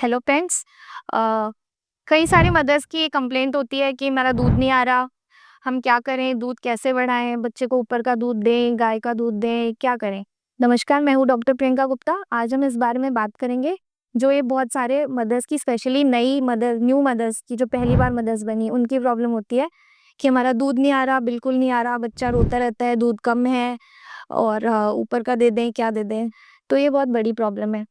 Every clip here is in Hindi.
Hello friends. अ, कई सारी मदर्स की कंप्लेंट होती है कि मेरा दूध नहीं आ रहा, हम क्या करें, दूध कैसे बढ़ाएँ, बच्चे को ऊपर का दूध दें, गाय का दूध दें, क्या करें? नमस्कार, मैं हूँ डॉक्टर प्रियंका गुप्ता। आज हम इस बारे में बात करेंगे, जो ये बहुत सारे मदर्स की स्पेशली नई मदर न्यू मदर्स की जो पहली बार मदर्स बनी, उनकी प्रॉब्लम होती है कि हमारा दूध नहीं आ रहा, बिल्कुल नहीं आ रहा, बच्चा रोता रहता है, दूध कम है और ऊपर का दे दें, क्या दे दें? तो ये बहुत बड़ी प्रॉब्लम है।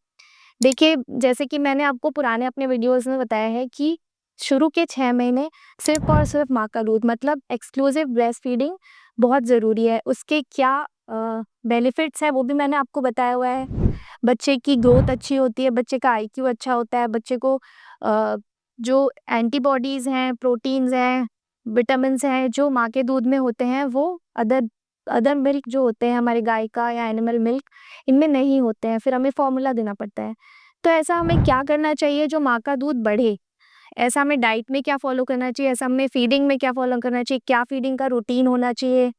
देखिए, जैसे कि मैंने आपको पुराने अपने वीडियोज़ में बताया है कि शुरू के 6 महीने सिर्फ़ और सिर्फ़ माँ का दूध मतलब एक्सक्लूसिव ब्रेस्ट फीडिंग बहुत ज़रूरी है। उसके क्या बेनिफिट्स हैं वो भी मैंने आपको बताया हुआ है। बच्चे की ग्रोथ अच्छी होती है, बच्चे का आईक्यू अच्छा होता है, बच्चे को जो एंटीबॉडीज़ हैं, प्रोटीन्स हैं, विटामिन्स हैं, जो माँ के दूध में होते हैं वो अदर अदर मिल्क जो होते हैं हमारे गाय का या एनिमल मिल्क इनमें नहीं होते हैं, फिर हमें फ़ॉर्मूला देना पड़ता है। तो ऐसा हमें क्या करना चाहिए जो माँ का दूध बढ़े? ऐसा हमें डाइट में क्या फ़ॉलो करना चाहिए? ऐसा हमें फीडिंग में क्या फ़ॉलो करना चाहिए? क्या फीडिंग का रूटीन होना चाहिए?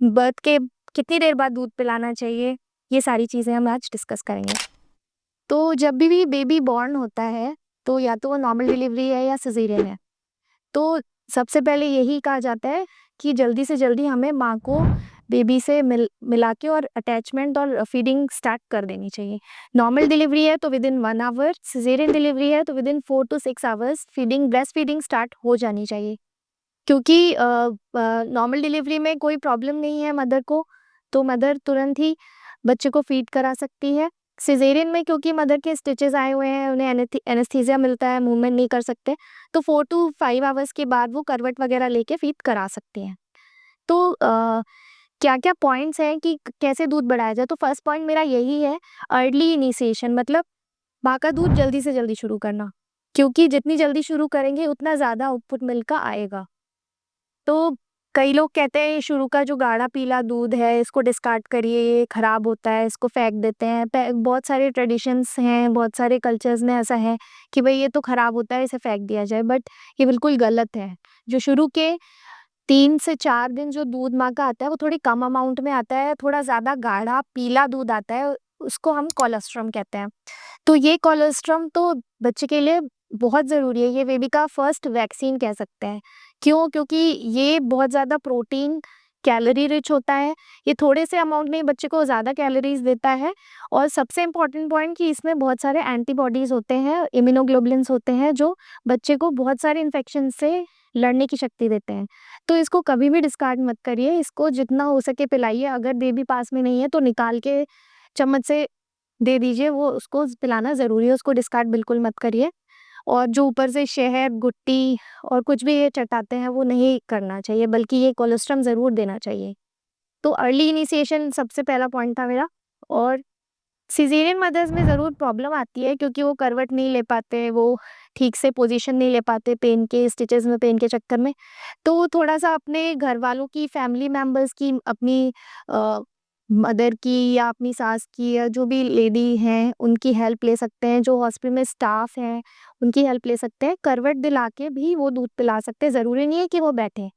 बर्थ के कितनी देर बाद दूध पिलाना चाहिए? ये सारी चीज़ें हम आज डिस्कस करेंगे। तो जब भी बेबी बॉर्न होता है, तो या तो वो नॉर्मल डिलीवरी है या सिज़ेरियन है। तो सबसे पहले यही कहा जाता है कि जल्दी से जल्दी हमें माँ को बेबी से मिला के और अटैचमेंट और फीडिंग स्टार्ट कर देनी चाहिए। नॉर्मल डिलीवरी है तो विदिन 1 आवर, सिज़ेरियन डिलीवरी है तो within 4 to 6 hours breast feeding start हो जानी चाहिए। क्योंकि नॉर्मल डिलीवरी में कोई प्रॉब्लम नहीं है मदर को, तो मदर तुरंत ही बच्चे को फीड करा सकती है। सिज़ेरियन में क्योंकि मदर के स्टिचेज़ आए हुए हैं, उन्हें एनेस्थीसिया मिलता है, मूवमेंट नहीं कर सकते, तो 4 टू 5 आवर्स के बाद वो करवट वगैरह लेके फीड करा सकती हैं। तो क्या-क्या पॉइंट्स हैं कि कैसे दूध बढ़ाया जाए? तो फर्स्ट पॉइंट मेरा यही है, अर्ली इनिशिएशन मतलब माँ का दूध जल्दी से जल्दी शुरू करना, क्योंकि जितनी जल्दी शुरू करेंगे उतना ज़्यादा आउटपुट मिल्क का आएगा। तो कई लोग कहते हैं ये शुरू का जो गाढ़ा पीला दूध है इसको डिस्कार्ड करिए, ये खराब होता है, इसको फेंक देते हैं। बहुत सारे ट्रेडिशंस हैं, बहुत सारे कल्चर्स में ऐसा है कि भई ये तो खराब होता है, इसे फेंक दिया जाए, बट ये बिल्कुल गलत है। जो शुरू के 3 से 4 दिन जो दूध माँ का आता है वो थोड़ी कम अमाउंट में आता है, थोड़ा ज़्यादा गाढ़ा पीला दूध आता है, उसको हम कोलोस्ट्रम कहते हैं। तो ये कोलोस्ट्रम तो बच्चे के लिए बहुत ज़रूरी है, ये बेबी का फर्स्ट वैक्सीन कह सकते हैं। क्यों? क्योंकि ये बहुत ज़्यादा प्रोटीन, कैलोरी रिच होता है, ये थोड़े से अमाउंट में ही बच्चे को ज़्यादा कैलोरीज़ देता है और सबसे इम्पोर्टेंट पॉइंट कि इसमें बहुत सारे एंटीबॉडीज़ होते हैं, इम्यूनोग्लोबुलिन्स होते हैं, जो बच्चे को बहुत सारे इन्फेक्शन से लड़ने की शक्ति देते हैं। तो इसको कभी भी डिस्कार्ड मत करिए, इसको जितना हो सके पिलाइए, अगर बेबी पास में नहीं है तो निकाल के चम्मच से दे दीजिए, वो उसको पिलाना ज़रूरी है, उसको डिस्कार्ड बिल्कुल मत करिए। और जो ऊपर से शहद, गुट्टी और कुछ भी ये चटाते हैं, वो नहीं करना चाहिए, बल्कि ये कोलोस्ट्रम ज़रूर देना चाहिए। तो अर्ली इनिशिएशन सबसे पहला पॉइंट था मेरा। और सिज़ेरियन मदर्स में ज़रूर प्रॉब्लम आती है क्योंकि वो करवट नहीं ले पाते, वो ठीक से पोज़ीशन नहीं ले पाते पेन के स्टिचेज़ में पेन के चक्कर में। तो थोड़ा-सा अपने घरवालों की, फैमिली मेंबर्स की, अपनी अ, मदर की या अपनी सास की या जो भी लेडी हैं, उनकी हेल्प ले सकते हैं। जो हॉस्पिटल में स्टाफ हैं, उनकी हेल्प ले सकते हैं। करवट दिला के भी वो दूध पिला सकते हैं, ज़रूरी नहीं है कि वो बैठें।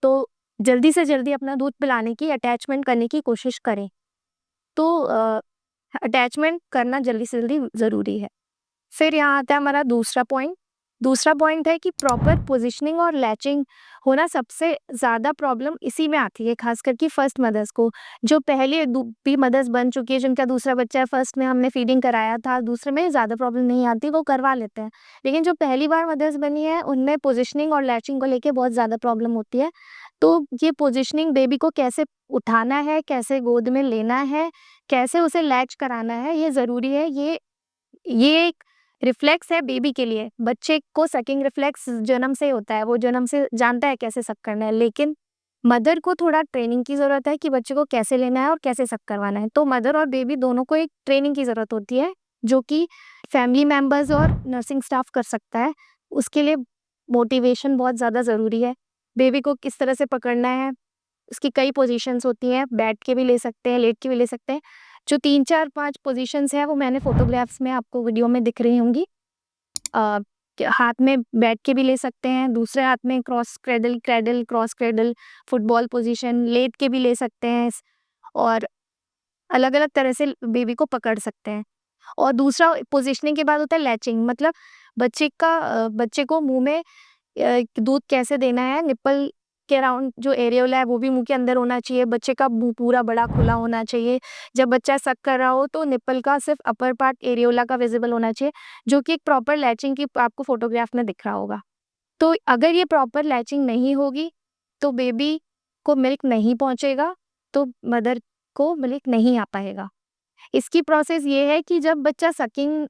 तो जल्दी से जल्दी अपना दूध पिलाने की, अटैचमेंट करने की कोशिश करें। तो अटैचमेंट करना जल्दी से जल्दी ज़रूरी है। फिर यहाँ आता है हमारा दूसरा पॉइंट। दूसरा पॉइंट है कि प्रॉपर पोज़ीशनिंग और लैचिंग होना सबसे ज़्यादा प्रॉब्लम इसी में आती है, ख़ास करके फर्स्ट मदर्स को। जो पहले भी मदर्स बन चुकी है, जिनका दूसरा बच्चा है, फर्स्ट में हमने फीडिंग कराया था, दूसरे में ज़्यादा प्रॉब्लम नहीं आती, वो करवा लेते हैं। लेकिन जो पहली बार मदर्स बनी है, उनमें पोज़ीशनिंग और लैचिंग को लेके बहुत ज़्यादा प्रॉब्लम होती है। तो ये पोज़ीशनिंग बेबी को कैसे उठाना है, कैसे गोद में लेना है, कैसे उसे लैच कराना है, ये ज़रूरी है। ये एक रिफ्लेक्स है बेबी के लिए। बच्चे को सकिंग रिफ्लेक्स जन्म से होता है, वो जन्म से जानता है कैसे सक करना है, लेकिन मदर को थोड़ा ट्रेनिंग की ज़रूरत है कि बच्चे को कैसे लेना है और कैसे सक करवाना है। तो मदर और बेबी दोनों को एक ट्रेनिंग की ज़रूरत होती है, जो कि फैमिली मेंबर्स और नर्सिंग स्टाफ कर सकता है। उसके लिए मोटिवेशन बहुत ज़्यादा ज़रूरी है। बेबी को किस तरह से पकड़ना है, उसकी कई पोज़ीशंस होती हैं, बैठ के भी ले सकते हैं, लेट के भी ले सकते हैं। जो 3, 4, 5 पोज़ीशंस हैं, वो मैंने फ़ोटोग्राफ्स में आपको वीडियो में दिख रही होंगी। अ, हाथ में बैठ के भी ले सकते हैं, दूसरे हाथ में cross cradle cradle, cross cradle, football position, लेट के भी ले सकते हैं और अलग-अलग तरह से बेबी को पकड़ सकते हैं। और दूसरा पोज़ीशनिंग के बाद होता है लैचिंग, मतलब बच्चे को मुँह में दूध कैसे देना है, निप्पल के अराउंड जो एरियोला है वो भी मुँह के अंदर होना चाहिए, बच्चे का मुँह पूरा बड़ा खुला होना चाहिए। जब बच्चा सक कर रहा हो तो निप्पल का सिर्फ़ अपर पार्ट एरियोला का विज़िबल होना चाहिए, जो कि एक प्रॉपर लैचिंग की आपको फ़ोटोग्राफ में दिख रहा होगा। तो अगर ये प्रॉपर लैचिंग नहीं होगी, तो बेबी को मिल्क नहीं पहुँचेगा, तो मदर को मिल्क नहीं आ पाएगा। इसकी प्रोसेस ये है कि जब बच्चा सकिंग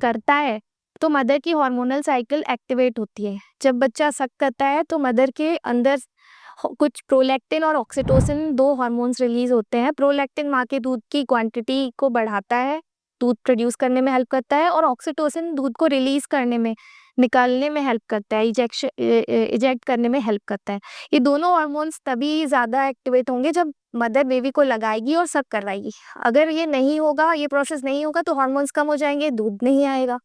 करता है, तो मदर की हार्मोनल साइकिल एक्टिवेट होती है। जब बच्चा सक करता है, तो मदर के अंदर कुछ प्रोलैक्टिन और ऑक्सीटोसिन 2 हार्मोन्स रिलीज़ होते हैं। प्रोलैक्टिन माँ के दूध की क्वांटिटी को बढ़ाता है, दूध प्रोड्यूस करने में हेल्प करता है, और ऑक्सीटोसिन दूध को रिलीज़ करने में, निकालने में हेल्प करता है, इजेक्ट करने में हेल्प करता है। ये दोनों हार्मोन्स तभी ज़्यादा एक्टिवेट होंगे जब मदर बेबी को लगाएगी और सक करवाएगी। अगर ये नहीं होगा, ये प्रोसेस नहीं होगा, तो हार्मोन्स कम हो जाएँगे, दूध नहीं आएगा।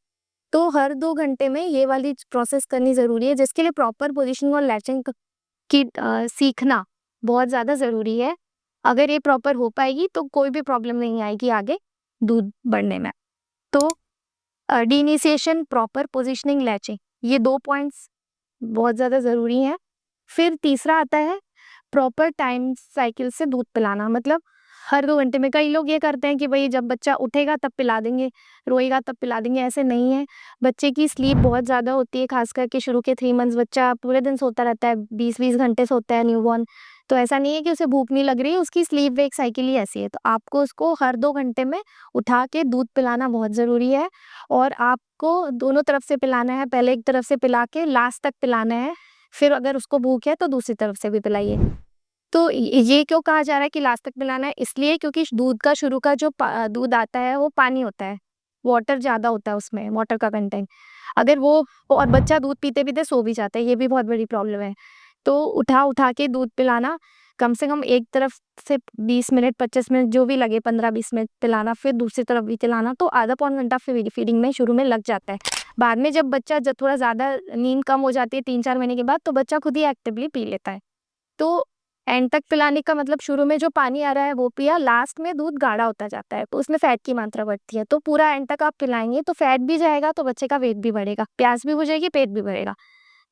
तो हर 2 घंटे में ये वाली प्रोसेस करनी ज़रूरी है, जिसके लिए प्रॉपर पोज़ीशनिंग और लैचिंग सीखना बहुत ज़्यादा ज़रूरी है। अगर ये प्रॉपर हो पाएगी, तो कोई भी प्रॉब्लम नहीं आएगी आगे दूध बढ़ने में। तो डीइनिशिएशन, प्रॉपर पोज़ीशनिंग, लैचिंग, ये 2 पॉइंट्स बहुत ज़्यादा ज़रूरी हैं। फिर तीसरा आता है प्रॉपर टाइम साइकिल से दूध पिलाना, मतलब हर 2 घंटे में। कई लोग ये करते हैं कि भई जब बच्चा उठेगा तब पिला देंगे, रोएगा तब पिला देंगे, ऐसे नहीं है। बच्चे की स्लीप बहुत ज़्यादा होती है, ख़ास करके शुरू के 3 मंथ्स बच्चा पूरे दिन सोता रहता है, 20-20 घंटे सोता है न्यूबॉर्न। तो ऐसा नहीं है कि उसे भूख नहीं लग रही है, उसकी स्लीप वेक साइकिल ही ऐसी है। तो आपको उसको हर 2 घंटे में उठा के दूध पिलाना बहुत ज़रूरी है, और आपको दोनों तरफ से पिलाना है, पहले एक तरफ से पिला के लास्ट तक पिलाना है, फिर अगर उसको भूख है तो दूसरी तरफ से भी पिलाइए। तो ये क्यों कहा जा रहा है कि लास्ट तक पिलाना है? इसलिए क्योंकि दूध का शुरू का जो दूध आता है वो पानी होता है, वाटर ज़्यादा होता है उसमें, वाटर का कंटेंट। अगर वो और बच्चा दूध पीते-पीते सो भी जाता है, ये भी बहुत बड़ी प्रॉब्लम है। तो उठा-उठा के दूध पिलाना, कम से कम एक तरफ से 20 मिनट, 25 मिनट जो भी लगे, 15-20 मिनट पिलाना, फिर दूसरी तरफ भी पिलाना, तो आधा पौन घंटा फीडिंग में शुरू में लग जाता है। बाद में जब बच्चा जब थोड़ा ज़्यादा नींद कम हो जाती है 3-4 महीने के बाद, तो बच्चा खुद ही एक्टिवली पी लेता है। तो एंड तक पिलाने का मतलब शुरू में जो पानी आ रहा है वो पिया, लास्ट में दूध गाढ़ा होता जाता है, तो उसमें फैट की मात्रा बढ़ती है। तो पूरा एंड तक आप पिलाएँगे तो फैट भी जाएगा, तो बच्चे का वेट भी बढ़ेगा, प्यास भी बुझेगी, पेट भी भरेगा।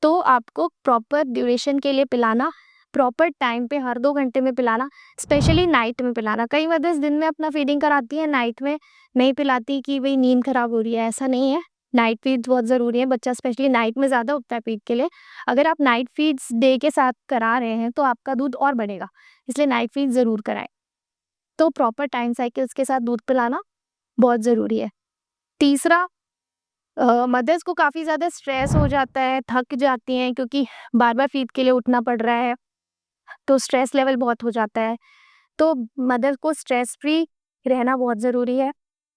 तो आपको प्रॉपर ड्यूरेशन के लिए पिलाना, प्रॉपर टाइम पे हर 2 घंटे में पिलाना, स्पेशली नाइट में पिलाना। कई मदर्स दिन में अपना फीडिंग कराती हैं, नाइट में नहीं पिलाती कि भई नींद खराब हो रही है, ऐसा नहीं है। नाइट फीड्स बहुत ज़रूरी है, बच्चा स्पेशली नाइट में ज़्यादा उठता है पीट के लिए। अगर आप नाइट फीड्स डे के साथ करा रहे हैं, तो आपका दूध और बढ़ेगा, इसलिए नाइट फीड ज़रूर कराएँ। तो प्रॉपर टाइम साइकिल्स के साथ दूध पिलाना बहुत ज़रूरी है। तीसरा, मदर्स को काफ़ी ज़्यादा स्ट्रेस हो जाता है, थक जाती हैं क्योंकि बार-बार फीड के लिए उठना पड़ रहा है, तो स्ट्रेस लेवल बहुत हो जाता है। तो मदर को स्ट्रेस फ्री रहना बहुत ज़रूरी है।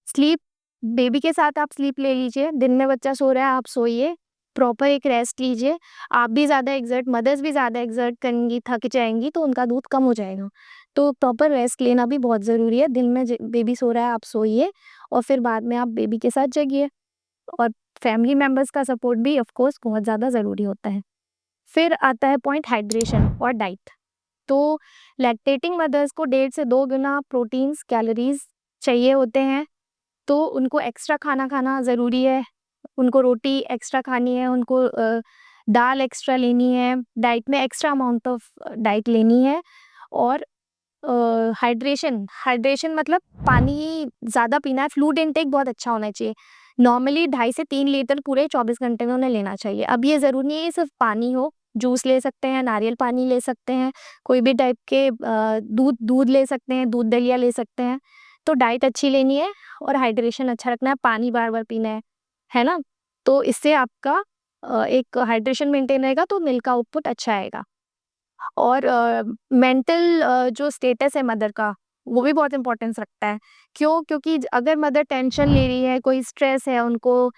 स्लीप, बेबी के साथ आप स्लीप ले लीजिए, दिन में बच्चा सो रहा है, आप सोइए, प्रॉपर एक रेस्ट लीजिए। आप भी ज़्यादा मदर्स भी ज़्यादा एक्सर्ट करेंगी, थक जाएँगी, तो उनका दूध कम हो जाएगा। तो प्रॉपर रेस्ट लेना भी बहुत ज़रूरी है। दिन में बेबी सो रहा है, आप सोइए, और फिर बाद में आप बेबी के साथ जगिए। और फैमिली मेंबर्स का सपोर्ट भी ऑफ कोर्स बहुत ज़्यादा ज़रूरी होता है। फिर आता है पॉइंट हाइड्रेशन और डाइट। तो लैक्टेटिंग मदर्स को 1.5 से 2 गुना प्रोटीन्स, कैलोरीज़ चाहिए होते हैं, तो उनको एक्स्ट्रा खाना खाना ज़रूरी है। उनको रोटी एक्स्ट्रा खानी है, उनको दाल एक्स्ट्रा लेनी है, डाइट में एक्स्ट्रा अमाउंट ऑफ डाइट लेनी है। और हाइड्रेशन हाइड्रेशन मतलब पानी ज़्यादा पीना है, फ्लूइड इनटेक बहुत अच्छा होना चाहिए। नॉर्मली 2.5 से 3 लीटर पूरे 24 घंटे में उन्हें लेना चाहिए। अब ये ज़रूरी नहीं है सिर्फ़ पानी हो, जूस ले सकते हैं, नारियल पानी ले सकते हैं, कोई भी टाइप के दूध दूध ले सकते हैं, दूध दलिया ले सकते हैं। तो डाइट अच्छी लेनी है और हाइड्रेशन अच्छा रखना है, पानी बार-बार पीना है ना? तो इससे आपका एक हाइड्रेशन मेंटेन रहेगा, तो मिल्क का आउटपुट अच्छा आएगा। और मेंटल जो स्टेटस है मदर का, वो भी बहुत इम्पोर्टेंस रखता है। क्यों? क्योंकि अगर मदर टेंशन ले रही है, कोई स्ट्रेस है उनको,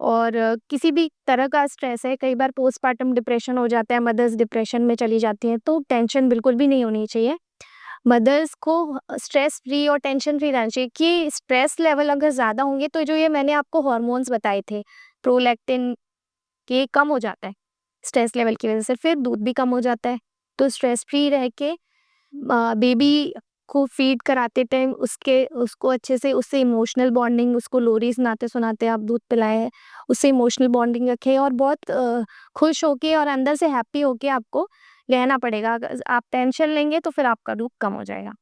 और किसी भी तरह का स्ट्रेस है, कई बार पोस्टपार्टम डिप्रेशन हो जाता है, मदर्स डिप्रेशन में चली जाती हैं, तो टेंशन बिल्कुल भी नहीं होनी चाहिए। मदर्स को स्ट्रेस फ्री और टेंशन फ्री रहना चाहिए कि स्ट्रेस लेवल अगर ज़्यादा होंगे, तो जो ये मैंने आपको हार्मोन्स बताए थे, प्रोलैक्टिन, ये कम हो जाता है, स्ट्रेस लेवल की वज़ह से, फिर दूध भी कम हो जाता है। तो स्ट्रेस फ्री रह के बेबी उसको फीड कराते टाइम उसको अच्छे से उससे इमोशनल बॉन्डिंग, उसको लोरी सुनाते-सुनाते आप दूध पिलाएँ, उससे इमोशनल बॉन्डिंग रखें और बहुत खुश होके और अंदर से हैप्पी होके आपको रहना पड़ेगा। अगर आप टेंशन लेंगे तो फिर आपका दूध कम हो जाएगा।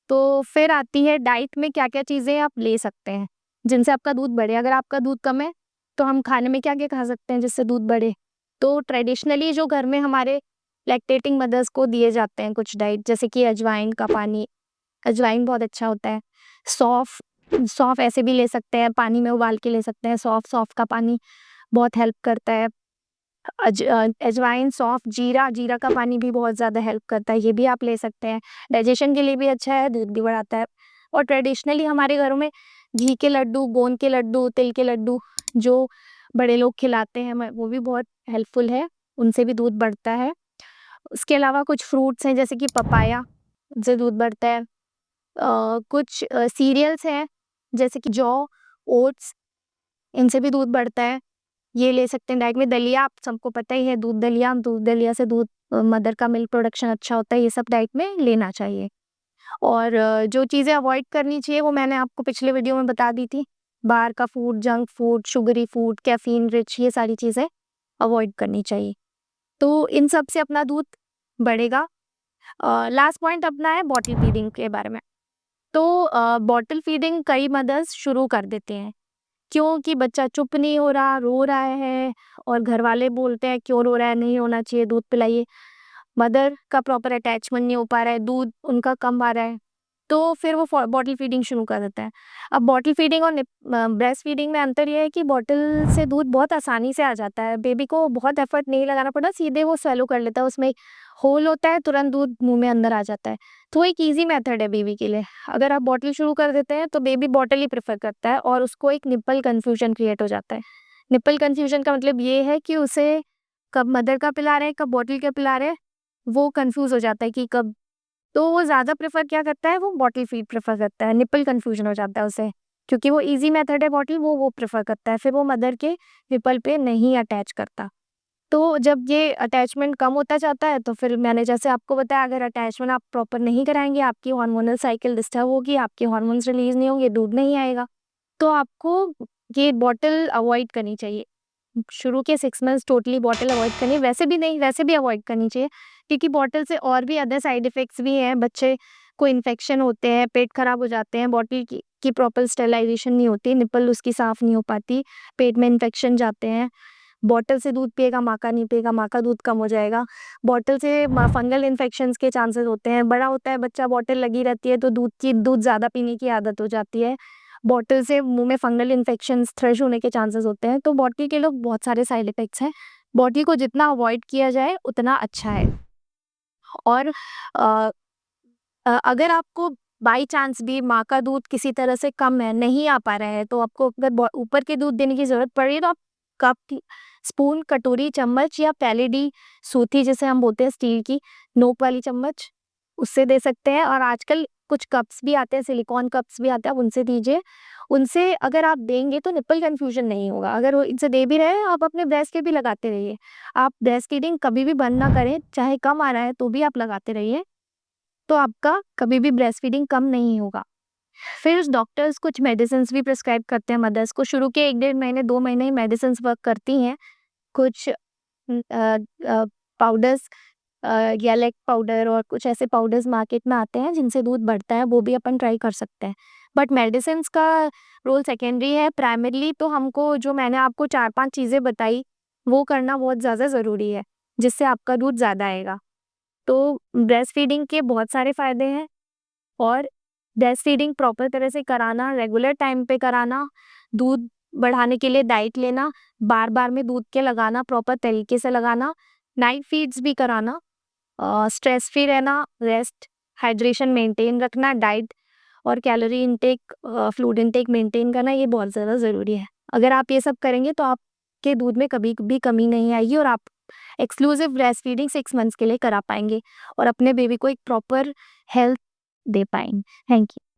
तो फिर आती है डाइट में क्या-क्या चीज़ें आप ले सकते हैं, जिनसे आपका दूध बढ़े। अगर आपका दूध कम है, तो हम खाने में क्या-क्या खा सकते हैं जिससे दूध बढ़े? तो ट्रेडिशनली जो घर में हमारे लैक्टेटिंग मदर्स को दिए जाते हैं कुछ डाइट, जैसे कि अजवाइन का पानी, अजवाइन बहुत अच्छा होता है। सौंफ सौंफ ऐसे भी ले सकते हैं, पानी में उबाल के ले सकते हैं सौंफ, सौंफ का पानी बहुत हेल्प करता है। अजवाइन, सौंफ, जीरा का पानी भी बहुत ज़्यादा हेल्प करता है, ये भी आप ले सकते हैं। डाइजेशन के लिए भी अच्छा है, दूध भी बढ़ाता है। और ट्रेडिशनली हमारे घरों में घी के लड्डू, गोंद के लड्डू, तिल के लड्डू जो बड़े लोग खिलाते हैं हमें, वो भी बहुत हेल्पफुल है, उनसे भी दूध बढ़ता है। उसके अलावा कुछ फ्रूट्स हैं जैसे कि पपाया, उनसे दूध बढ़ता है। कुछ सीरियल्स हैं जैसे कि जौ, ओट्स, इनसे भी दूध बढ़ता है। ये ले सकते हैं डाइट में। दलिया आप सबको पता ही है, दूध दलिया से दूध मदर का मिल्क प्रोडक्शन अच्छा होता है, ये सब डाइट में लेना चाहिए। और जो चीज़ें अवॉइड करनी चाहिए वो मैंने आपको पिछले वीडियो में बता दी थी। बाहर का food, junk food, sugary food, caffeine rich, ये सारी चीज़ें अवॉइड करनी चाहिए। तो इन सब से अपना दूध बढ़ेगा। लास्ट पॉइंट अपना है बॉटल फीडिंग के बारे में। तो बॉटल फीडिंग कई मदर्स शुरू कर देते हैं। क्यों? कि बच्चा चुप नहीं हो रहा, रो रहा है और घरवाले बोलते हैं क्यों रो रहा है, नहीं रोना चाहिए, दूध पिलाइए। मदर का प्रॉपर अटैचमेंट नहीं हो पा रहा है, दूध उनका कम आ रहा है, तो फिर वो बॉटल फीडिंग शुरू कर देता है। अब बॉटल फीडिंग और ब्रेस्ट फीडिंग में अंतर ये है कि बॉटल से दूध बहुत आसानी से आ जाता है, बेबी को बहुत एफर्ट नहीं लगाना पड़ता, सीधे वो स्वेलो कर लेता है, उसमें होल होता है, तुरंत दूध मुंह में अंदर आ जाता है। तो एक ईजी मेथड है बेबी के लिए। अगर आप बॉटल शुरू कर देते हैं तो बेबी बॉटल ही प्रेफर करता है और उसको एक निप्पल कन्फ्यूजन क्रिएट हो जाता है। निप्पल कन्फ्यूजन का मतलब ये है कि उसे कब मदर का पिला रहे हैं, कब बॉटल का पिला रहे हैं, वो कन्फ्यूज हो जाता है कि कब। तो वो ज़्यादा प्रेफ़र क्या करता है, वो बॉटल फीड प्रेफ़र करता है, निप्पल कन्फ्यूज़न हो जाता है उसे, क्योंकि वो ईज़ी मेथड है बॉटल, वो प्रेफ़र करता है, फिर वो मदर के निप्पल पे नहीं अटैच करता। तो जब ये अटैचमेंट कम होता जाता है, तो फिर मैंने जैसे आपको बताया, अगर अटैचमेंट आप प्रॉपर नहीं कराएँगे, आपकी हार्मोनल साइकिल डिस्टर्ब होगी, आपके हार्मोन्स रिलीज़ नहीं होंगे, दूध नहीं आएगा। तो आपको ये बॉटल अवॉइड करनी चाहिए। शुरू के 6 मंथ्स टोटली बॉटल अवॉइड करनी है, वैसे भी नहीं, वैसे भी अवॉइड करनी चाहिए, क्योंकि बॉटल से और भी अदर साइड इफ़ेक्ट्स भी हैं, बच्चे को इन्फेक्शन होते हैं, पेट खराब हो जाते हैं, बॉटल की प्रॉपर स्टेरिलाइज़ेशन नहीं होती, निप्पल उसकी साफ़ नहीं हो पाती, पेट में इन्फेक्शन जाते हैं। बॉटल से दूध पिएगा, माँ का नहीं पिएगा, माँ का दूध कम हो जाएगा। बॉटल से फंगल इन्फेक्शंस के चांसेस होते हैं, बड़ा होता है बच्चा, बॉटल लगी रहती है तो दूध ज़्यादा पीने की आदत हो जाती है। बॉटल से मुँह में फंगल इन्फेक्शंस, थ्रश होने के चांसेस होते हैं, तो बॉटल के लोग बहुत सारे साइड इफ़ेक्ट्स हैं। बॉटल को जितना अवॉइड किया जाए उतना अच्छा है। और अ अगर आपको बाई चांस भी माँ का दूध किसी तरह से कम है, नहीं आ पा रहा है, तो आपको अगर ऊपर के दूध देने की ज़रूरत पड़ रही है, तो आप कप, स्पून, कटोरी, चम्मच या पैलेडी सूथी जिसे हम बोलते हैं स्टील की, नोक वाली चम्मच, उससे दे सकते हैं। और आजकल कुछ कप्स भी आते हैं, सिलिकॉन कप्स भी आते हैं, आप उनसे दीजिए। उनसे अगर आप देंगे तो निप्पल कन्फ्यूजन नहीं होगा। अगर वो इनसे दे भी रहे हैं, आप अपने ब्रेस्ट पे भी लगाते रहिए। आप ब्रेस्ट फीडिंग कभी भी बंद ना करें, चाहे कम आ रहा है तो भी आप लगाते रहिए। तो आपका कभी भी ब्रेस्ट फीडिंग कम नहीं होगा। फिर डॉक्टर्स कुछ मेडिसिन्स भी प्रिस्क्राइब करते हैं मदर्स को। शुरू के 1 डेढ़ महीने, 2 महीने ही मेडिसिन्स वर्क करती हैं। कुछ पाउडर्स, गैलेक पाउडर और कुछ ऐसे पाउडर्स मार्केट में आते हैं जिनसे दूध बढ़ता है, वो भी अपन ट्राई कर सकते हैं। बट मेडिसिन्स का रोल सेकेंडरी है, प्राइमरीली तो हमको जो मैंने आपको 4-5 चीज़ें बताई, वो करना बहुत ज़्यादा ज़रूरी है, जिससे आपका दूध ज़्यादा आएगा। तो ब्रेस्ट फीडिंग के बहुत सारे फ़ायदे हैं और ब्रेस्ट फीडिंग प्रॉपर तरह से कराना, रेगुलर टाइम पे कराना, दूध बढ़ाने के लिए डाइट लेना, बार-बार में दूध के लगाना, प्रॉपर तरीके से लगाना, नाइट फीड्स भी कराना, स्ट्रेस फ्री रहना, रेस्ट, हाइड्रेशन मेंटेन रखना, डाइट और calorie intake, fluid intake maintain करना, ये बहुत ज़्यादा ज़रूरी है। अगर आप ये सब करेंगे तो आपके दूध में कभी भी कमी नहीं आएगी और आप एक्सक्लूसिव ब्रेस्ट फीडिंग 6 मंथ्स के लिए करा पाएँगे और अपने बेबी को एक प्रॉपर हेल्थ दे पाएँगे। Thank you.